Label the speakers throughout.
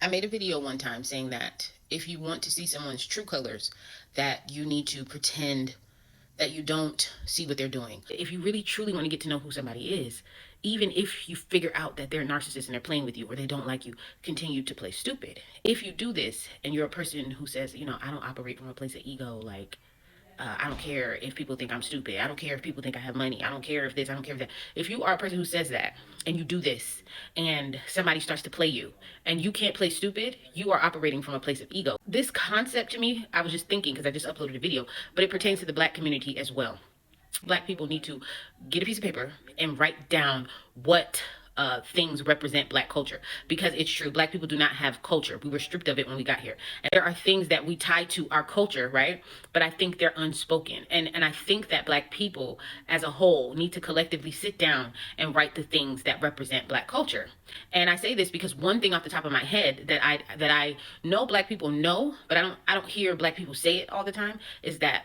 Speaker 1: I made a video one time saying that if you want to see someone's true colors, that you need to pretend that you don't see what they're doing. If you really truly want to get to know who somebody is, even if you figure out that they're a narcissist and they're playing with you or they don't like you, continue to play stupid. If you do this and you're a person who says, I don't operate from a place of ego, like I don't care if people think I'm stupid. I don't care if people think I have money. I don't care if this, I don't care if that. If you are a person who says that and you do this and somebody starts to play you and you can't play stupid, you are operating from a place of ego. This concept to me, I was just thinking because I just uploaded a video, but it pertains to the Black community as well. Black people need to get a piece of paper and write down what things represent Black culture, because it's true, Black people do not have culture. We were stripped of it when we got here, and there are things that we tie to our culture, right? But I think they're unspoken, and I think that Black people as a whole need to collectively sit down and write the things that represent Black culture. And I say this because one thing off the top of my head that I know Black people know, but I don't hear Black people say it all the time, is that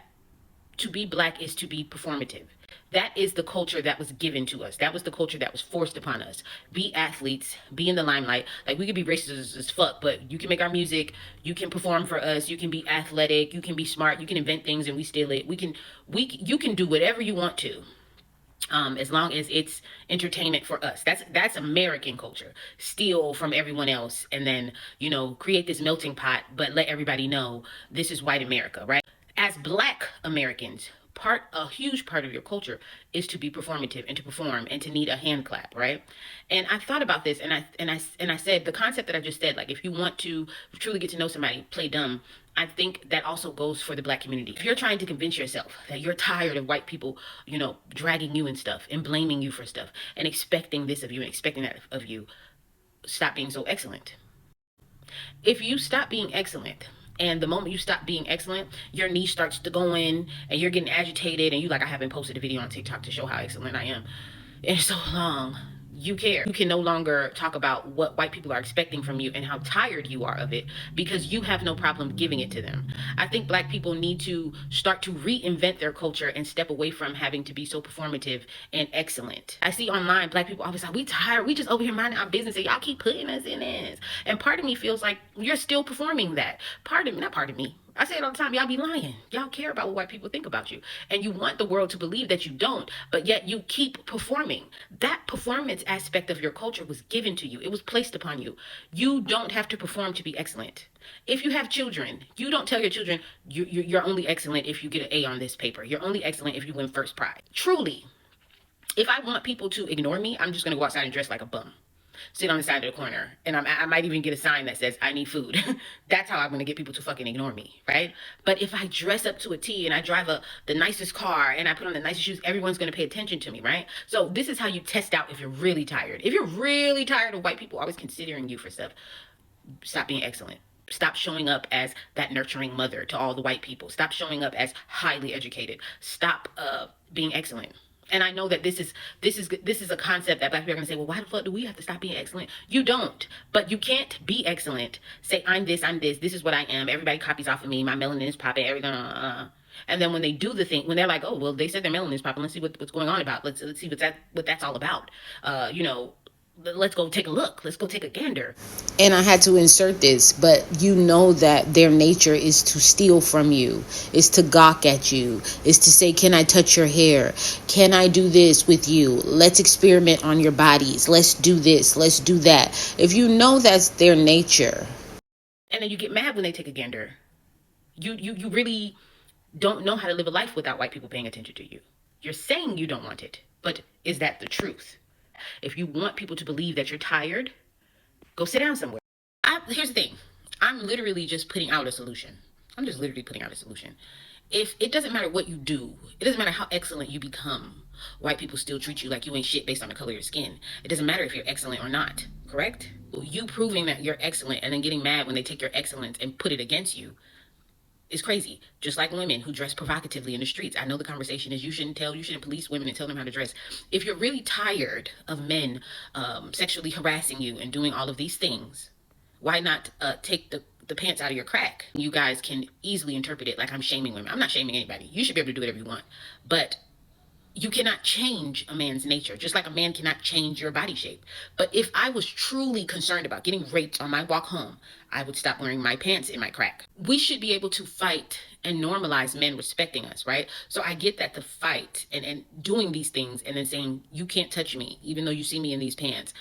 Speaker 1: to be Black is to be performative. That is the culture that was given to us. That was the culture that was forced upon us. Be athletes, be in the limelight. Like, we could be racist as fuck, but you can make our music, you can perform for us, you can be athletic, you can be smart, you can invent things and we steal it. You can do whatever you want to. As long as it's entertainment for us. That's American culture. Steal from everyone else and then, create this melting pot, but let everybody know this is white America, right? As Black Americans, a huge part of your culture is to be performative and to perform and to need a hand clap, right? And I thought about this, and I said the concept that I just said, like, if you want to truly get to know somebody, play dumb. I think that also goes for the Black community. If you're trying to convince yourself that you're tired of white people, dragging you and stuff and blaming you for stuff and expecting this of you and expecting that of you, stop being so excellent. If you stop being excellent, and the moment you stop being excellent, your knee starts to go in and you're getting agitated and you like, I haven't posted a video on TikTok to show how excellent I am in so long. You care. You can no longer talk about what white people are expecting from you and how tired you are of it, because you have no problem giving it to them. I think Black people need to start to reinvent their culture and step away from having to be so performative and excellent. I see online Black people always like, we tired. We just over here minding our business and y'all keep putting us in this. And part of me feels like you're still performing that. Not part of me. I say it all the time. Y'all be lying. Y'all care about what white people think about you. And you want the world to believe that you don't, but yet you keep performing. That performance aspect of your culture was given to you. It was placed upon you. You don't have to perform to be excellent. If you have children, you don't tell your children you're only excellent if you get an A on this paper. You're only excellent if you win first prize. Truly, if I want people to ignore me, I'm just going to go outside and dress like a bum. Sit on the side of the corner, and I might even get a sign that says I need food. That's how I'm gonna get people to fucking ignore me, right? But if I dress up to a T and I drive the nicest car and I put on the nicest shoes, everyone's gonna pay attention to me, right? So this is how you test out if you're really tired. If you're really tired of white people always considering you for stuff, stop being excellent. Stop showing up as that nurturing mother to all the white people. Stop showing up as highly educated. Stop being excellent. And I know that this is a concept that Black people are gonna say, well, why the fuck do we have to stop being excellent? You don't, but you can't be excellent. Say, I'm this, this is what I am. Everybody copies off of me. My melanin is popping. Everything. And then when they do the thing, when they're like, oh, well, they said their melanin is popping. Let's see what's going on about. Let's see what that's all about. Let's go take a look. Let's go take a gander. And I had to insert this, but you know that their nature is to steal from you, is to gawk at you, is to say, can I touch your hair? Can I do this with you? Let's experiment on your bodies. Let's do this. Let's do that. If you know that's their nature. And then you get mad when they take a gander. You really don't know how to live a life without white people paying attention to you. You're saying you don't want it, but is that the truth? If you want people to believe that you're tired, go sit down somewhere. Here's the thing. I'm literally just putting out a solution. I'm just literally putting out a solution. If it doesn't matter what you do, it doesn't matter how excellent you become, white people still treat you like you ain't shit based on the color of your skin. It doesn't matter if you're excellent or not, correct? You proving that you're excellent and then getting mad when they take your excellence and put it against you is crazy. Just like women who dress provocatively in the streets. I know the conversation is you shouldn't police women and tell them how to dress. If you're really tired of men sexually harassing you and doing all of these things, why not take the pants out of your crack? You guys can easily interpret it like I'm shaming women. I'm not shaming anybody. You should be able to do whatever you want. But you cannot change a man's nature, just like a man cannot change your body shape. But if I was truly concerned about getting raped on my walk home, I would stop wearing my pants in my crack. We should be able to fight and normalize men respecting us, right? So I get that the fight and doing these things and then saying, you can't touch me, even though you see me in these pants,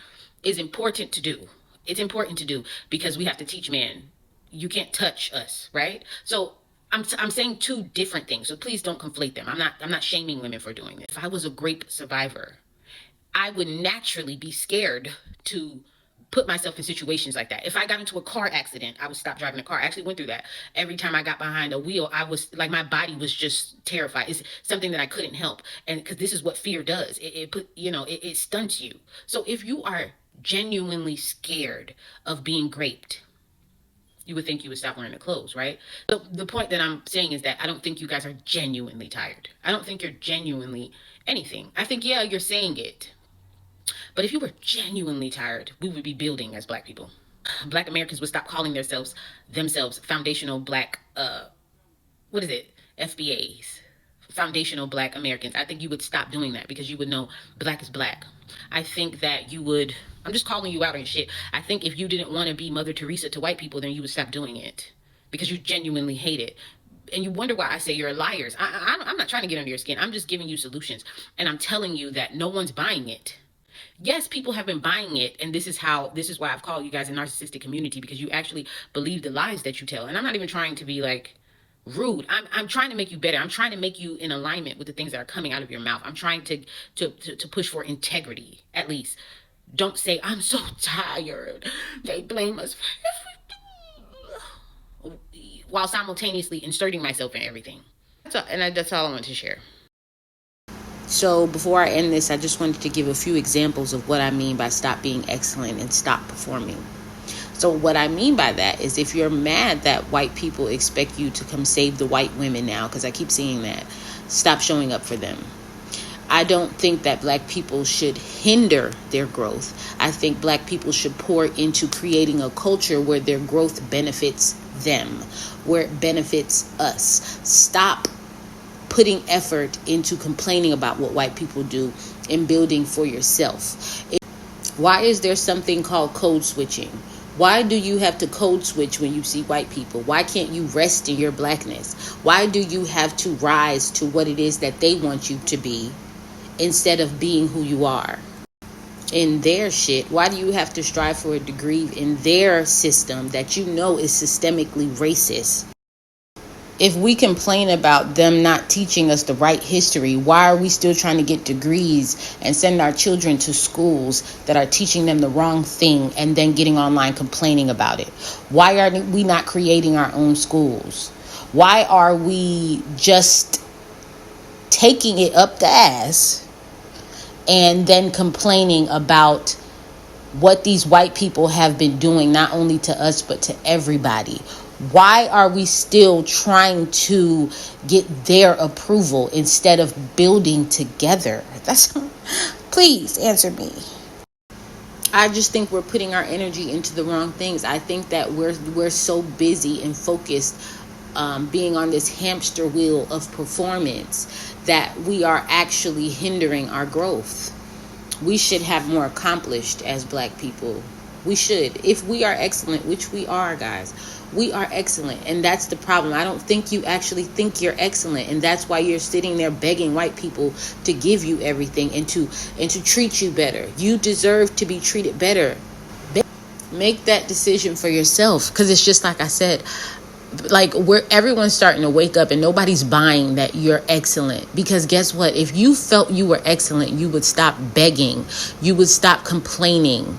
Speaker 1: is important to do. It's important to do because we have to teach men, you can't touch us, right? So I'm saying two different things, so please don't conflate them. I'm not shaming women for doing this. If I was a rape survivor, I would naturally be scared to put myself in situations like that. If I got into a car accident, I would stop driving a car. I actually went through that. Every time I got behind a wheel, I was like, my body was just terrified. It's something that I couldn't help. And because this is what fear does. It stunts you. So if you are genuinely scared of being raped, you would think you would stop wearing the clothes, right? So the point that I'm saying is that I don't think you guys are genuinely tired. I don't think you're genuinely anything. I think, yeah, you're saying it. But if you were genuinely tired, we would be building as Black people. Black Americans would stop calling themselves foundational Black, what is it? FBAs. Foundational Black Americans. I think you would stop doing that because you would know Black is Black. I think that you would, I'm just calling you out on shit. I think if you didn't want to be Mother Teresa to white people, then you would stop doing it because you genuinely hate it. And you wonder why I say you're liars. I'm not trying to get under your skin. I'm just giving you solutions. And I'm telling you that no one's buying it. Yes, people have been buying it, and this is why I've called you guys a narcissistic community, because you actually believe the lies that you tell. And I'm not even trying to be like rude. I'm trying to make you better. I'm trying to make you in alignment with the things that are coming out of your mouth. I'm trying to push for integrity, at least. Don't say, I'm so tired, they blame us for everything, while simultaneously inserting myself in everything. That's all I want to share. So before I end this, I just wanted to give a few examples of what I mean by stop being excellent and stop performing. So what I mean by that is, if you're mad that white people expect you to come save the white women now, because I keep seeing that, stop showing up for them. I don't think that Black people should hinder their growth. I think Black people should pour into creating a culture where their growth benefits them, where it benefits us. Stop putting effort into complaining about what white people do and building for yourself. Why is there something called code switching? Why do you have to code switch when you see white people? Why can't you rest in your Blackness? Why do you have to rise to what it is that they want you to be instead of being who you are? In their shit, why do you have to strive for a degree in their system that you know is systemically racist? If we complain about them not teaching us the right history, why are we still trying to get degrees and send our children to schools that are teaching them the wrong thing and then getting online complaining about it? Why are we not creating our own schools? Why are we just taking it up the ass and then complaining about what these white people have been doing, not only to us, but to everybody? Why are we still trying to get their approval instead of building together? Please answer me. I just think we're putting our energy into the wrong things. I think that we're so busy and focused being on this hamster wheel of performance that we are actually hindering our growth. We should have more accomplished as Black people. We should. If we are excellent, which we are, guys, we are excellent. And that's the problem. I don't think you actually think you're excellent. And that's why you're sitting there begging white people to give you everything and to treat you better. You deserve to be treated better. Make that decision for yourself. Because it's just like I said, like everyone's starting to wake up and nobody's buying that you're excellent. Because guess what? If you felt you were excellent, you would stop begging. You would stop complaining.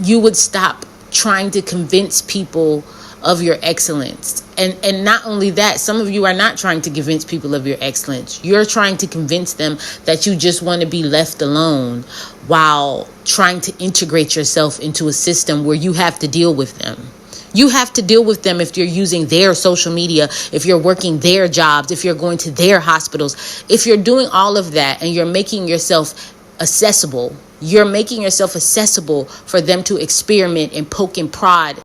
Speaker 1: You would stop trying to convince people of your excellence. And not only that, some of you are not trying to convince people of your excellence. You're trying to convince them that you just want to be left alone while trying to integrate yourself into a system where you have to deal with them. You have to deal with them if you're using their social media, if you're working their jobs, if you're going to their hospitals. If you're doing all of that and you're making yourself accessible, you're making yourself accessible for them to experiment and poke and prod